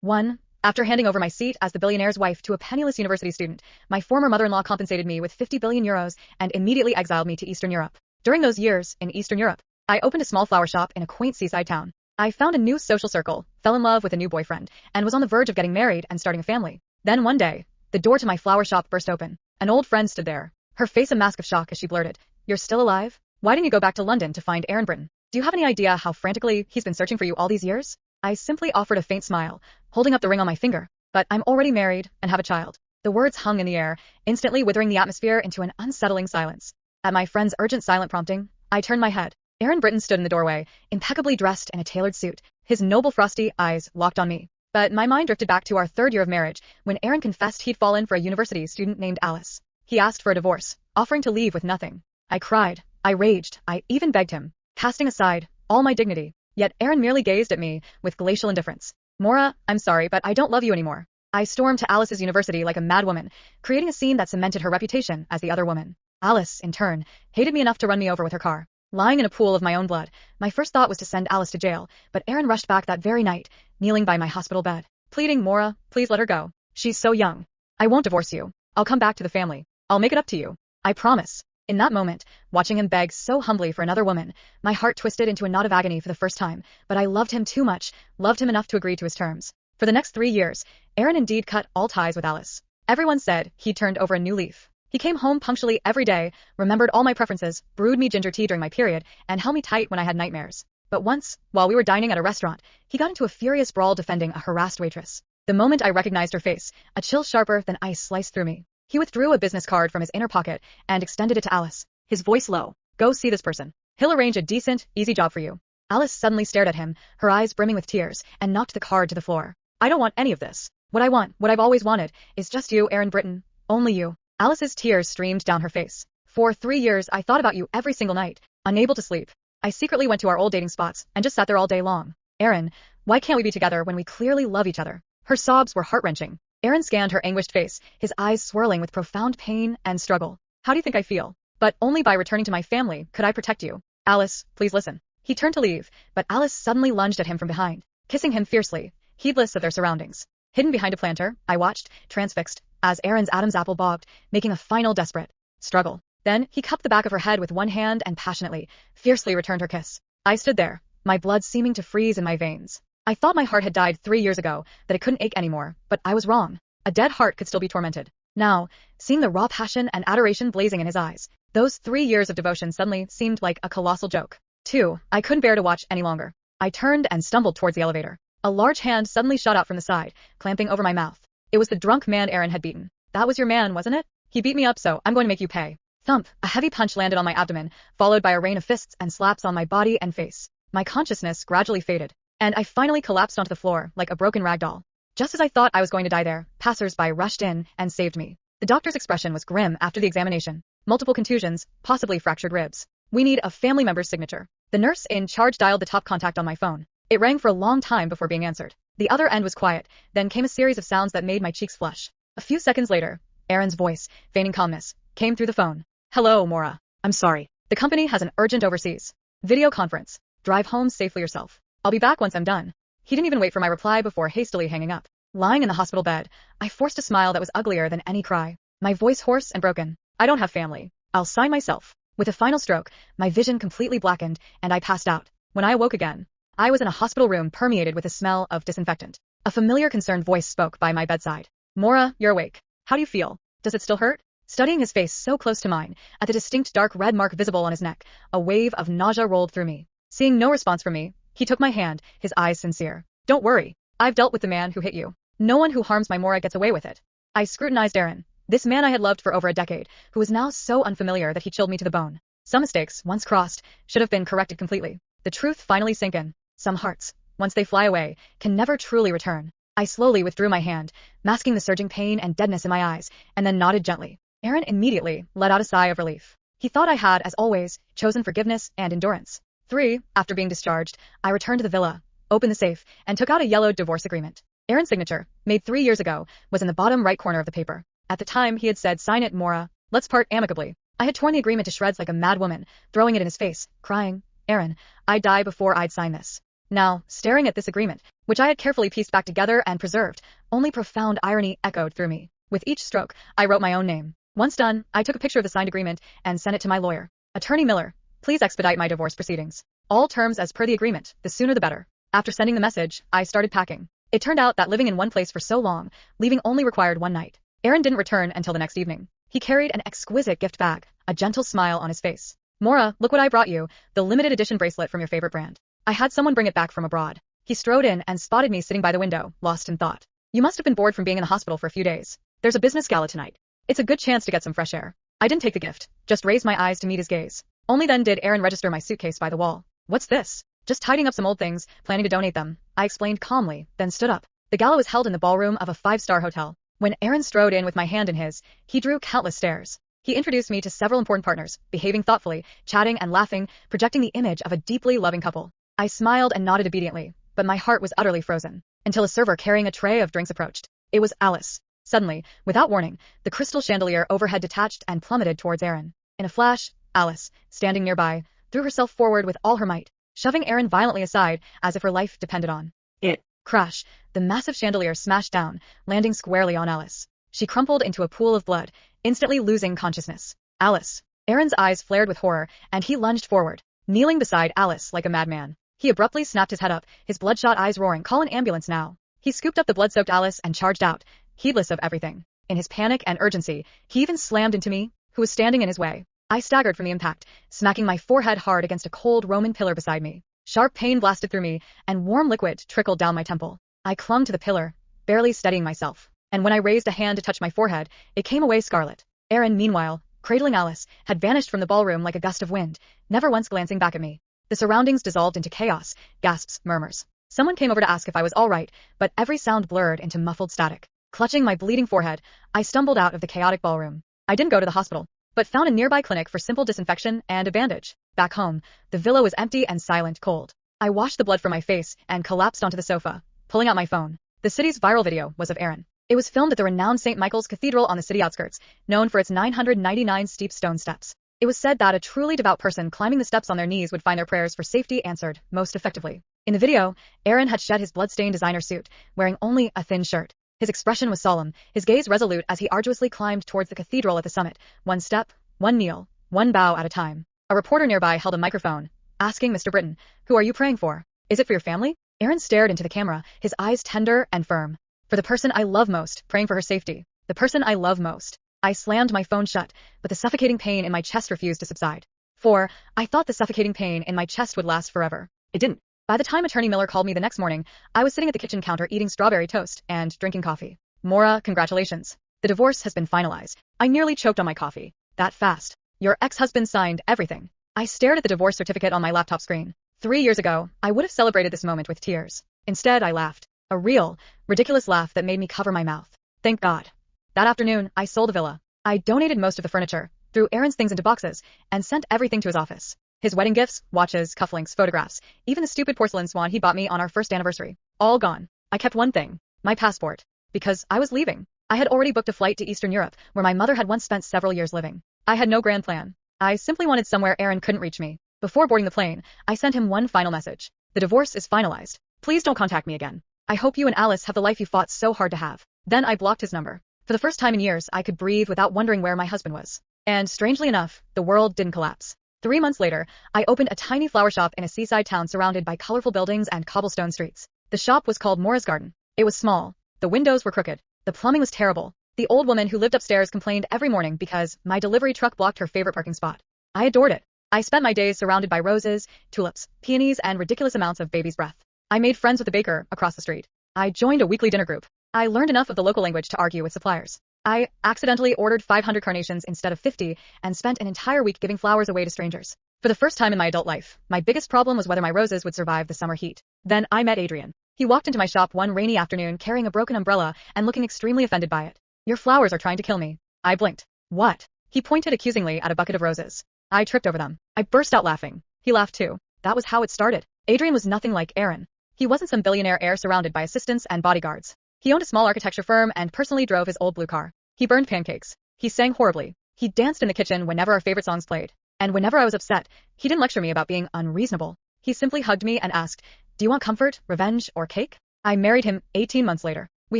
1. After handing over my seat as the billionaire's wife to a penniless university student, my former mother-in-law compensated me with 50 billion euros and immediately exiled me to Eastern Europe. During those years in Eastern Europe, I opened a small flower shop in a quaint seaside town. I found a new social circle, fell in love with a new boyfriend, and was on the verge of getting married and starting a family. Then one day, the door to my flower shop burst open. An old friend stood there, her face a mask of shock as she blurted, "You're still alive? Why didn't you go back to London to find Aaron Britton? Do you have any idea how frantically he's been searching for you all these years?" I simply offered a faint smile, holding up the ring on my finger. "But I'm already married and have a child." The words hung in the air, instantly withering the atmosphere into an unsettling silence. At my friend's urgent silent prompting, I turned my head. Aaron Britton stood in the doorway, impeccably dressed in a tailored suit, his noble frosty eyes locked on me. But my mind drifted back to our third year of marriage, when Aaron confessed he'd fallen for a university student named Alice. He asked for a divorce, offering to leave with nothing. I cried, I raged, I even begged him, casting aside all my dignity. Yet Aaron merely gazed at me with glacial indifference. "Maura, I'm sorry, but I don't love you anymore." I stormed to Alice's university like a madwoman, creating a scene that cemented her reputation as the other woman. Alice, in turn, hated me enough to run me over with her car. Lying in a pool of my own blood, my first thought was to send Alice to jail, but Aaron rushed back that very night, kneeling by my hospital bed, pleading, "Maura, please let her go. She's so young. I won't divorce you. I'll come back to the family. I'll make it up to you. I promise." In that moment, watching him beg so humbly for another woman, my heart twisted into a knot of agony for the first time, but I loved him too much, loved him enough to agree to his terms. For the next 3 years, Aaron indeed cut all ties with Alice. Everyone said he'd turned over a new leaf. He came home punctually every day, remembered all my preferences, brewed me ginger tea during my period, and held me tight when I had nightmares. But once, while we were dining at a restaurant, he got into a furious brawl defending a harassed waitress. The moment I recognized her face, a chill sharper than ice sliced through me. He withdrew a business card from his inner pocket and extended it to Alice, his voice low. "Go see this person. He'll arrange a decent, easy job for you." Alice suddenly stared at him, her eyes brimming with tears, and knocked the card to the floor. "I don't want any of this. What I want, what I've always wanted, is just you, Aaron Britton. Only you." Alice's tears streamed down her face. "For 3 years I thought about you every single night, unable to sleep. I secretly went to our old dating spots and just sat there all day long. Aaron, why can't we be together when we clearly love each other?" Her sobs were heart-wrenching. Aaron scanned her anguished face, his eyes swirling with profound pain and struggle. "How do you think I feel? But only by returning to my family could I protect you. Alice, please listen." He turned to leave, but Alice suddenly lunged at him from behind, kissing him fiercely, heedless of their surroundings. Hidden behind a planter, I watched, transfixed, as Aaron's Adam's apple bobbed, making a final desperate struggle. Then he cupped the back of her head with one hand and passionately, fiercely returned her kiss. I stood there, my blood seeming to freeze in my veins. I thought my heart had died 3 years ago, that it couldn't ache anymore, but I was wrong. A dead heart could still be tormented. Now, seeing the raw passion and adoration blazing in his eyes, those 3 years of devotion suddenly seemed like a colossal joke. 2. I couldn't bear to watch any longer. I turned and stumbled towards the elevator. A large hand suddenly shot out from the side, clamping over my mouth. It was the drunk man Aaron had beaten. "That was your man, wasn't it? He beat me up, so I'm going to make you pay." Thump! A heavy punch landed on my abdomen, followed by a rain of fists and slaps on my body and face. My consciousness gradually faded, and I finally collapsed onto the floor like a broken rag doll. Just as I thought I was going to die there, passers-by rushed in and saved me. The doctor's expression was grim after the examination. Multiple contusions, possibly fractured ribs. "We need a family member's signature." The nurse in charge dialed the top contact on my phone. It rang for a long time before being answered. The other end was quiet, then came a series of sounds that made my cheeks flush. A few seconds later, Aaron's voice, feigning calmness, came through the phone. "Hello, Maura. I'm sorry. The company has an urgent overseas video conference. Drive home safely yourself. I'll be back once I'm done." He didn't even wait for my reply before hastily hanging up. Lying in the hospital bed, I forced a smile that was uglier than any cry. My voice hoarse and broken. "I don't have family. I'll sign myself." With a final stroke, my vision completely blackened, and I passed out. When I awoke again, I was in a hospital room permeated with the smell of disinfectant. A familiar concerned voice spoke by my bedside. "Maura, you're awake. How do you feel? Does it still hurt?" Studying his face so close to mine, at the distinct dark red mark visible on his neck, a wave of nausea rolled through me. Seeing no response from me, he took my hand, his eyes sincere. "Don't worry. I've dealt with the man who hit you. No one who harms my Maura gets away with it." I scrutinized Aaron, this man I had loved for over a decade, who was now so unfamiliar that he chilled me to the bone. Some mistakes, once crossed, should have been corrected completely. The truth finally sank in. Some hearts, once they fly away, can never truly return. I slowly withdrew my hand, masking the surging pain and deadness in my eyes, and then nodded gently. Aaron immediately let out a sigh of relief. He thought I had, as always, chosen forgiveness and endurance. 3. After being discharged, I returned to the villa, opened the safe, and took out a yellowed divorce agreement. Aaron's signature, made 3 years ago, was in the bottom right corner of the paper. At the time, he had said, "Sign it, Maura. Let's part amicably." I had torn the agreement to shreds like a mad woman, throwing it in his face, crying, "Aaron, I'd die before I'd sign this." Now, staring at this agreement, which I had carefully pieced back together and preserved. Only profound irony echoed through me. With each stroke, I wrote my own name. Once done, I took a picture of the signed agreement and sent it to my lawyer. Attorney Miller, please expedite my divorce proceedings. All terms as per the agreement, the sooner the better. After sending the message, I started packing. It turned out that living in one place for so long, leaving only required one night. Aaron didn't return until the next evening. He carried an exquisite gift bag, a gentle smile on his face. Mora, look what I brought you, the limited edition bracelet from your favorite brand. I had someone bring it back from abroad. He strode in and spotted me sitting by the window, lost in thought. You must have been bored from being in the hospital for a few days. There's a business gala tonight. It's a good chance to get some fresh air. I didn't take the gift, just raised my eyes to meet his gaze. Only then did Aaron register my suitcase by the wall. What's this? Just tidying up some old things, planning to donate them, I explained calmly, then stood up. The gala was held in the ballroom of a 5-star hotel. When Aaron strode in with my hand in his, he drew countless stares. He introduced me to several important partners, behaving thoughtfully, chatting and laughing, projecting the image of a deeply loving couple. I smiled and nodded obediently, but my heart was utterly frozen, until a server carrying a tray of drinks approached. It was Alice. Suddenly, without warning, the crystal chandelier overhead detached and plummeted towards Aaron. In a flash, Alice, standing nearby, threw herself forward with all her might, shoving Aaron violently aside as if her life depended on it. Crash! The massive chandelier smashed down, landing squarely on Alice. She crumpled into a pool of blood, instantly losing consciousness. Alice! Aaron's eyes flared with horror, and he lunged forward, kneeling beside Alice like a madman. He abruptly snapped his head up, his bloodshot eyes roaring, "Call an ambulance now." He scooped up the blood-soaked Alice and charged out, heedless of everything. In his panic and urgency, he even slammed into me, who was standing in his way. I staggered from the impact, smacking my forehead hard against a cold Roman pillar beside me. Sharp pain blasted through me, and warm liquid trickled down my temple. I clung to the pillar, barely steadying myself, and when I raised a hand to touch my forehead, it came away scarlet. Aaron, meanwhile, cradling Alice, had vanished from the ballroom like a gust of wind, never once glancing back at me. The surroundings dissolved into chaos, gasps, murmurs. Someone came over to ask if I was all right, but every sound blurred into muffled static. Clutching my bleeding forehead, I stumbled out of the chaotic ballroom. I didn't go to the hospital, but found a nearby clinic for simple disinfection and a bandage. Back home, the villa was empty and silent, cold. I washed the blood from my face and collapsed onto the sofa, pulling out my phone. The city's viral video was of Aaron. It was filmed at the renowned St. Michael's Cathedral on the city outskirts, known for its 999 steep stone steps. It was said that a truly devout person climbing the steps on their knees would find their prayers for safety answered most effectively. In the video, Aaron had shed his blood-stained designer suit, wearing only a thin shirt. His expression was solemn, his gaze resolute as he arduously climbed towards the cathedral at the summit, one step, one kneel, one bow at a time. A reporter nearby held a microphone, asking Mr. Britton, "Who are you praying for? Is it for your family?" Aaron stared into the camera, his eyes tender and firm. "For the person I love most, praying for her safety. The person I love most." I slammed my phone shut, but the suffocating pain in my chest refused to subside. I thought the suffocating pain in my chest would last forever. It didn't. By the time Attorney Miller called me the next morning, I was sitting at the kitchen counter eating strawberry toast and drinking coffee. "Mora, congratulations. The divorce has been finalized." I nearly choked on my coffee. "That fast. Your ex-husband signed everything." I stared at the divorce certificate on my laptop screen. 3 years ago, I would have celebrated this moment with tears. Instead, I laughed. A real, ridiculous laugh that made me cover my mouth. Thank God. That afternoon, I sold the villa. I donated most of the furniture, threw Aaron's things into boxes, and sent everything to his office. His wedding gifts, watches, cufflinks, photographs, even the stupid porcelain swan he bought me on our first anniversary. All gone. I kept one thing. My passport. Because I was leaving. I had already booked a flight to Eastern Europe, where my mother had once spent several years living. I had no grand plan. I simply wanted somewhere Aaron couldn't reach me. Before boarding the plane, I sent him one final message. "The divorce is finalized. Please don't contact me again. I hope you and Alice have the life you fought so hard to have." Then I blocked his number. For the first time in years, I could breathe without wondering where my husband was. And strangely enough, the world didn't collapse. 3 months later, I opened a tiny flower shop in a seaside town surrounded by colorful buildings and cobblestone streets. The shop was called Mora's Garden. It was small. The windows were crooked. The plumbing was terrible. The old woman who lived upstairs complained every morning because my delivery truck blocked her favorite parking spot. I adored it. I spent my days surrounded by roses, tulips, peonies, and ridiculous amounts of baby's breath. I made friends with the baker across the street. I joined a weekly dinner group. I learned enough of the local language to argue with suppliers. I accidentally ordered 500 carnations instead of 50 and spent an entire week giving flowers away to strangers. For the first time in my adult life, my biggest problem was whether my roses would survive the summer heat. Then I met Adrian. He walked into my shop one rainy afternoon carrying a broken umbrella and looking extremely offended by it. "Your flowers are trying to kill me." I blinked. "What?" He pointed accusingly at a bucket of roses. I tripped over them. I burst out laughing. He laughed too. That was how it started. Adrian was nothing like Aaron. He wasn't some billionaire heir surrounded by assistants and bodyguards. He owned a small architecture firm and personally drove his old blue car. He burned pancakes. He sang horribly. He danced in the kitchen whenever our favorite songs played. And whenever I was upset, he didn't lecture me about being unreasonable. He simply hugged me and asked, "Do you want comfort, revenge, or cake?" I married him 18 months later. We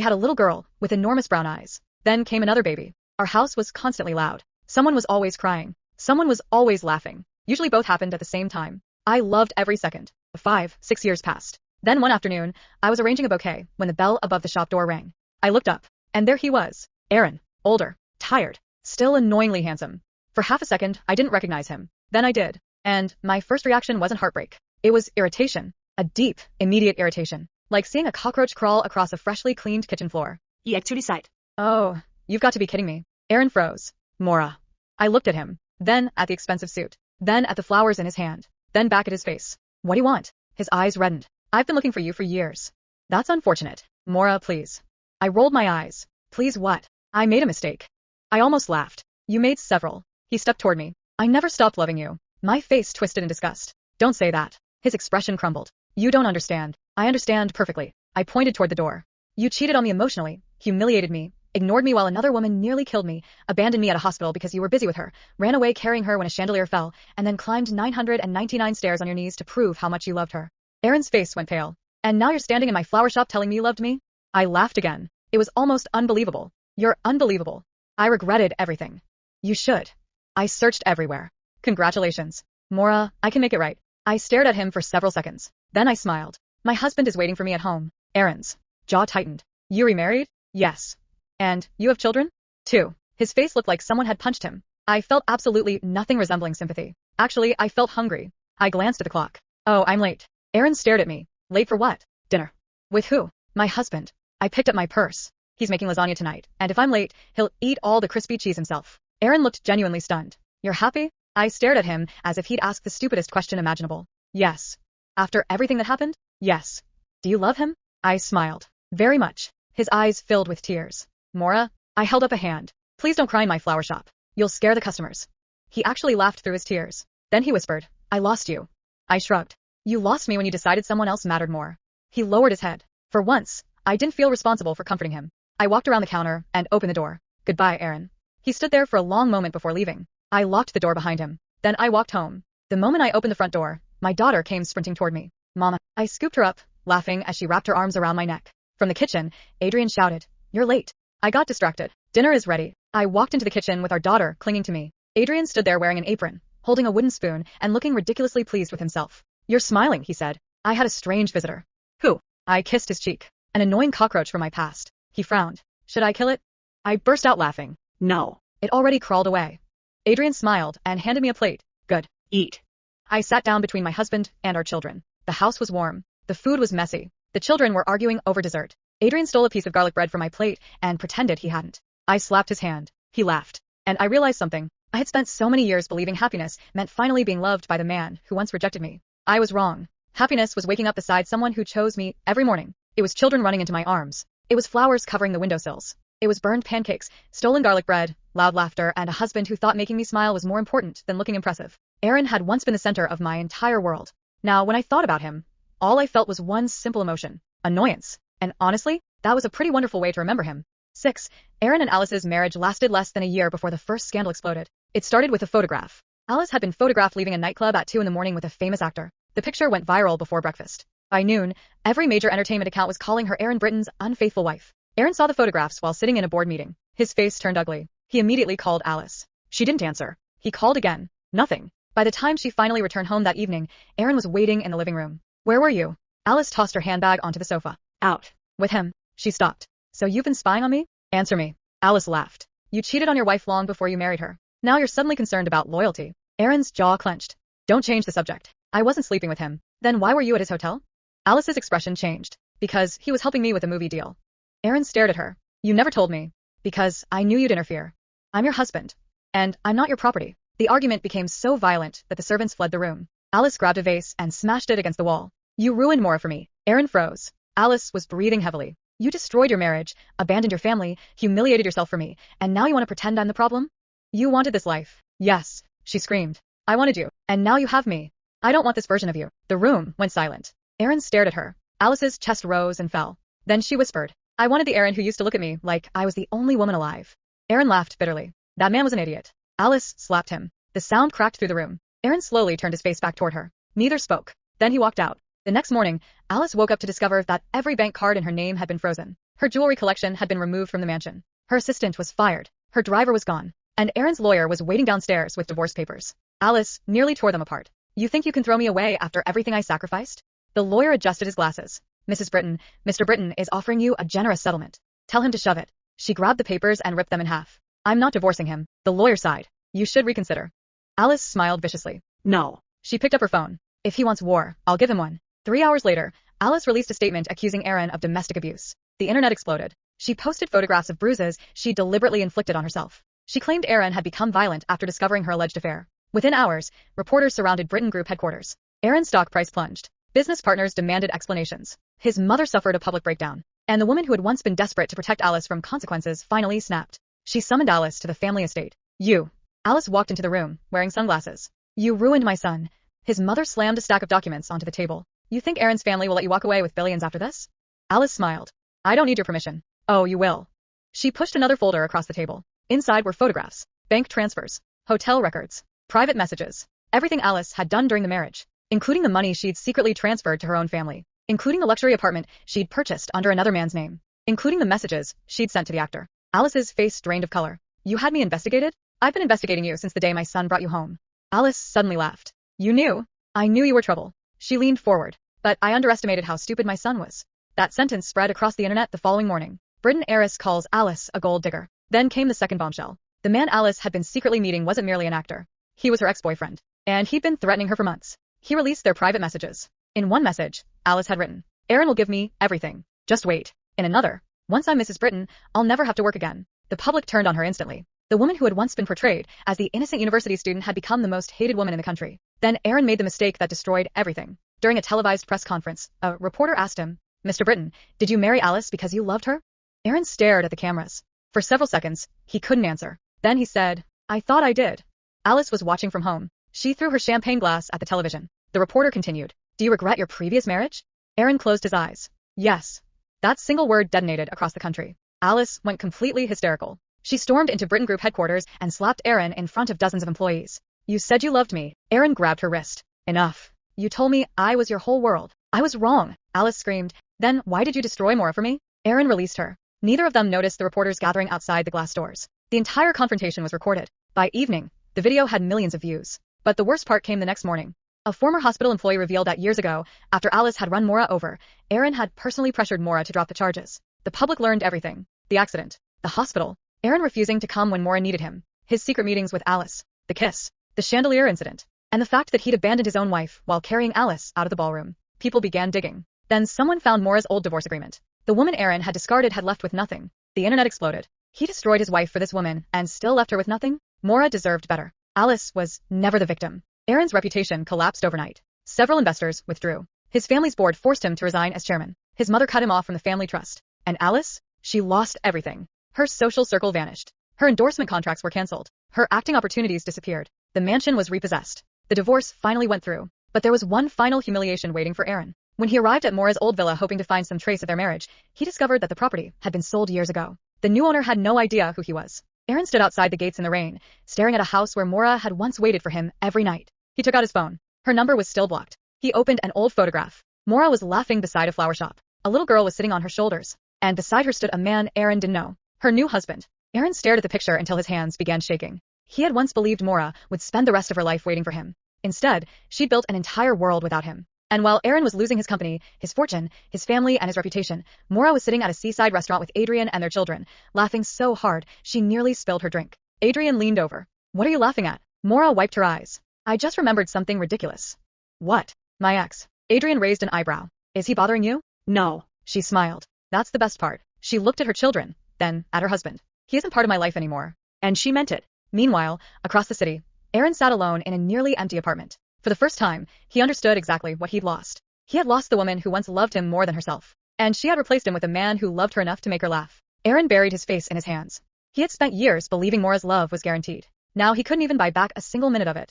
had a little girl with enormous brown eyes. Then came another baby. Our house was constantly loud. Someone was always crying. Someone was always laughing. Usually both happened at the same time. I loved every second. 5, 6 years passed. Then one afternoon, I was arranging a bouquet when the bell above the shop door rang. I looked up, and there he was. Aaron. Older. Tired. Still annoyingly handsome. For half a second, I didn't recognize him. Then I did. And my first reaction wasn't heartbreak. It was irritation. A deep, immediate irritation. Like seeing a cockroach crawl across a freshly cleaned kitchen floor. Ued-Industry. Oh, you've got to be kidding me. Aaron froze. Mora. I looked at him. Then at the expensive suit. Then at the flowers in his hand. Then back at his face. What do you want? His eyes reddened. I've been looking for you for years. That's unfortunate. Mora, please. I rolled my eyes. Please what? I made a mistake. I almost laughed. You made several. He stepped toward me. I never stopped loving you. My face twisted in disgust. Don't say that. His expression crumbled. You don't understand. I understand perfectly. I pointed toward the door. You cheated on me emotionally, humiliated me, ignored me while another woman nearly killed me, abandoned me at a hospital because you were busy with her, ran away carrying her when a chandelier fell, and then climbed 999 stairs on your knees to prove how much you loved her. Aaron's face went pale. And now you're standing in my flower shop telling me you loved me? I laughed again. It was almost unbelievable. You're unbelievable. I regretted everything. You should. I searched everywhere. Congratulations. Mora, I can make it right. I stared at him for several seconds. Then I smiled. My husband is waiting for me at home. Aaron's jaw tightened. You remarried? Yes. And you have children? 2. His face looked like someone had punched him. I felt absolutely nothing resembling sympathy. Actually, I felt hungry. I glanced at the clock. Oh, I'm late. Aaron stared at me. Late for what? Dinner. With who? My husband. I picked up my purse. He's making lasagna tonight, and if I'm late, he'll eat all the crispy cheese himself. Aaron looked genuinely stunned. You're happy? I stared at him as if he'd asked the stupidest question imaginable. Yes. After everything that happened? Yes. Do you love him? I smiled. Very much. His eyes filled with tears. Mora? I held up a hand. Please don't cry in my flower shop. You'll scare the customers. He actually laughed through his tears. Then he whispered, I lost you. I shrugged. You lost me when you decided someone else mattered more. He lowered his head. For once, I didn't feel responsible for comforting him. I walked around the counter and opened the door. Goodbye, Aaron. He stood there for a long moment before leaving. I locked the door behind him. Then I walked home. The moment I opened the front door, my daughter came sprinting toward me. Mama. I scooped her up, laughing as she wrapped her arms around my neck. From the kitchen, Adrian shouted, You're late. I got distracted. Dinner is ready. I walked into the kitchen with our daughter clinging to me. Adrian stood there wearing an apron, holding a wooden spoon, and looking ridiculously pleased with himself. You're smiling, he said. I had a strange visitor. Who? I kissed his cheek. An annoying cockroach from my past. He frowned. Should I kill it? I burst out laughing. No. It already crawled away. Adrian smiled and handed me a plate. Good. Eat. I sat down between my husband and our children. The house was warm. The food was messy. The children were arguing over dessert. Adrian stole a piece of garlic bread from my plate and pretended he hadn't. I slapped his hand. He laughed. And I realized something. I had spent so many years believing happiness meant finally being loved by the man who once rejected me. I was wrong. Happiness was waking up beside someone who chose me every morning. It was children running into my arms. It was flowers covering the windowsills. It was burned pancakes, stolen garlic bread, loud laughter, and a husband who thought making me smile was more important than looking impressive. Aaron had once been the center of my entire world. Now, when I thought about him, all I felt was one simple emotion. Annoyance. And honestly, that was a pretty wonderful way to remember him. 6. Aaron and Alice's marriage lasted less than a year before the first scandal exploded. It started with a photograph. Alice had been photographed leaving a nightclub at 2 in the morning with a famous actor. The picture went viral before breakfast. By noon, every major entertainment account was calling her Aaron Britton's unfaithful wife. Aaron saw the photographs while sitting in a board meeting. His face turned ugly. He immediately called Alice. She didn't answer. He called again. Nothing. By the time she finally returned home that evening, Aaron was waiting in the living room. Where were you? Alice tossed her handbag onto the sofa. Out. With him. She stopped. So you've been spying on me? Answer me. Alice laughed. You cheated on your wife long before you married her. Now you're suddenly concerned about loyalty. Aaron's jaw clenched. Don't change the subject. I wasn't sleeping with him. Then why were you at his hotel? Alice's expression changed. Because he was helping me with a movie deal. Aaron stared at her. You never told me. Because I knew you'd interfere. I'm your husband. And I'm not your property. The argument became so violent that the servants fled the room. Alice grabbed a vase and smashed it against the wall. You ruined more for me. Aaron froze. Alice was breathing heavily. You destroyed your marriage, abandoned your family, humiliated yourself for me, and now you want to pretend I'm the problem? You wanted this life. Yes, she screamed. I wanted you, and now you have me. I don't want this version of you. The room went silent. Aaron stared at her. Alice's chest rose and fell. Then she whispered, I wanted the Aaron who used to look at me like I was the only woman alive. Aaron laughed bitterly. That man was an idiot. Alice slapped him. The sound cracked through the room. Aaron slowly turned his face back toward her. Neither spoke. Then he walked out. The next morning, Alice woke up to discover that every bank card in her name had been frozen. Her jewelry collection had been removed from the mansion. Her assistant was fired. Her driver was gone. And Aaron's lawyer was waiting downstairs with divorce papers. Alice nearly tore them apart. You think you can throw me away after everything I sacrificed? The lawyer adjusted his glasses. Mrs. Britton, Mr. Britton is offering you a generous settlement. Tell him to shove it. She grabbed the papers and ripped them in half. I'm not divorcing him. The lawyer sighed. You should reconsider. Alice smiled viciously. No. She picked up her phone. If he wants war, I'll give him one. 3 hours later, Alice released a statement accusing Aaron of domestic abuse. The internet exploded. She posted photographs of bruises she deliberately inflicted on herself. She claimed Aaron had become violent after discovering her alleged affair. Within hours, reporters surrounded Britton Group headquarters. Aaron's stock price plunged. Business partners demanded explanations. His mother suffered a public breakdown. And the woman who had once been desperate to protect Alice from consequences finally snapped. She summoned Alice to the family estate. You. Alice walked into the room, wearing sunglasses. You ruined my son. His mother slammed a stack of documents onto the table. You think Aaron's family will let you walk away with billions after this? Alice smiled. I don't need your permission. Oh, you will. She pushed another folder across the table. Inside were photographs, bank transfers, hotel records, private messages, everything Alice had done during the marriage, including the money she'd secretly transferred to her own family, including the luxury apartment she'd purchased under another man's name, including the messages she'd sent to the actor. Alice's face drained of color. You had me investigated? I've been investigating you since the day my son brought you home. Alice suddenly laughed. You knew? I knew you were trouble. She leaned forward. But I underestimated how stupid my son was. That sentence spread across the internet the following morning. Britton heiress calls Alice a gold digger. Then came the second bombshell. The man Alice had been secretly meeting wasn't merely an actor. He was her ex-boyfriend. And he'd been threatening her for months. He released their private messages. In one message, Alice had written, Aaron will give me everything. Just wait. In another, once I'm Mrs. Britton, I'll never have to work again. The public turned on her instantly. The woman who had once been portrayed as the innocent university student had become the most hated woman in the country. Then Aaron made the mistake that destroyed everything. During a televised press conference, a reporter asked him, Mr. Britton, did you marry Alice because you loved her? Aaron stared at the cameras. For several seconds, he couldn't answer. Then he said, I thought I did. Alice was watching from home. She threw her champagne glass at the television. The reporter continued, Do you regret your previous marriage? Aaron closed his eyes. Yes. That single word detonated across the country. Alice went completely hysterical. She stormed into Britton Group headquarters and slapped Aaron in front of dozens of employees. You said you loved me. Aaron grabbed her wrist. Enough. You told me I was your whole world. I was wrong. Alice screamed. Then why did you destroy Maura for me? Aaron released her. Neither of them noticed the reporters gathering outside the glass doors. The entire confrontation was recorded. By evening, the video had millions of views. But the worst part came the next morning. A former hospital employee revealed that years ago, after Alice had run Maura over, Aaron had personally pressured Maura to drop the charges. The public learned everything. The accident. The hospital. Aaron refusing to come when Maura needed him. His secret meetings with Alice. The kiss. The chandelier incident. And the fact that he'd abandoned his own wife while carrying Alice out of the ballroom. People began digging. Then someone found Maura's old divorce agreement. The woman Aaron had discarded had left with nothing. The internet exploded. He destroyed his wife for this woman and still left her with nothing? Maura deserved better. Alice was never the victim. Aaron's reputation collapsed overnight. Several investors withdrew. His family's board forced him to resign as chairman. His mother cut him off from the family trust. And Alice? She lost everything. Her social circle vanished. Her endorsement contracts were cancelled. Her acting opportunities disappeared. The mansion was repossessed. The divorce finally went through. But there was one final humiliation waiting for Aaron. When he arrived at Maura's old villa hoping to find some trace of their marriage, he discovered that the property had been sold years ago. The new owner had no idea who he was. Aaron stood outside the gates in the rain, staring at a house where Maura had once waited for him every night. He took out his phone. Her number was still blocked. He opened an old photograph. Maura was laughing beside a flower shop. A little girl was sitting on her shoulders. And beside her stood a man Aaron didn't know. Her new husband. Aaron stared at the picture until his hands began shaking. He had once believed Maura would spend the rest of her life waiting for him. Instead, she'd built an entire world without him. And while Aaron was losing his company, his fortune, his family, and his reputation, Maura was sitting at a seaside restaurant with Adrian and their children, laughing so hard she nearly spilled her drink. Adrian leaned over. What are you laughing at? Maura wiped her eyes. I just remembered something ridiculous. What? My ex. Adrian raised an eyebrow. Is he bothering you? No. She smiled. That's the best part. She looked at her children, then at her husband. He isn't part of my life anymore. And she meant it. Meanwhile, across the city, Aaron sat alone in a nearly empty apartment. For the first time, he understood exactly what he'd lost. He had lost the woman who once loved him more than herself. And she had replaced him with a man who loved her enough to make her laugh. Aaron buried his face in his hands. He had spent years believing Maura's love was guaranteed. Now he couldn't even buy back a single minute of it.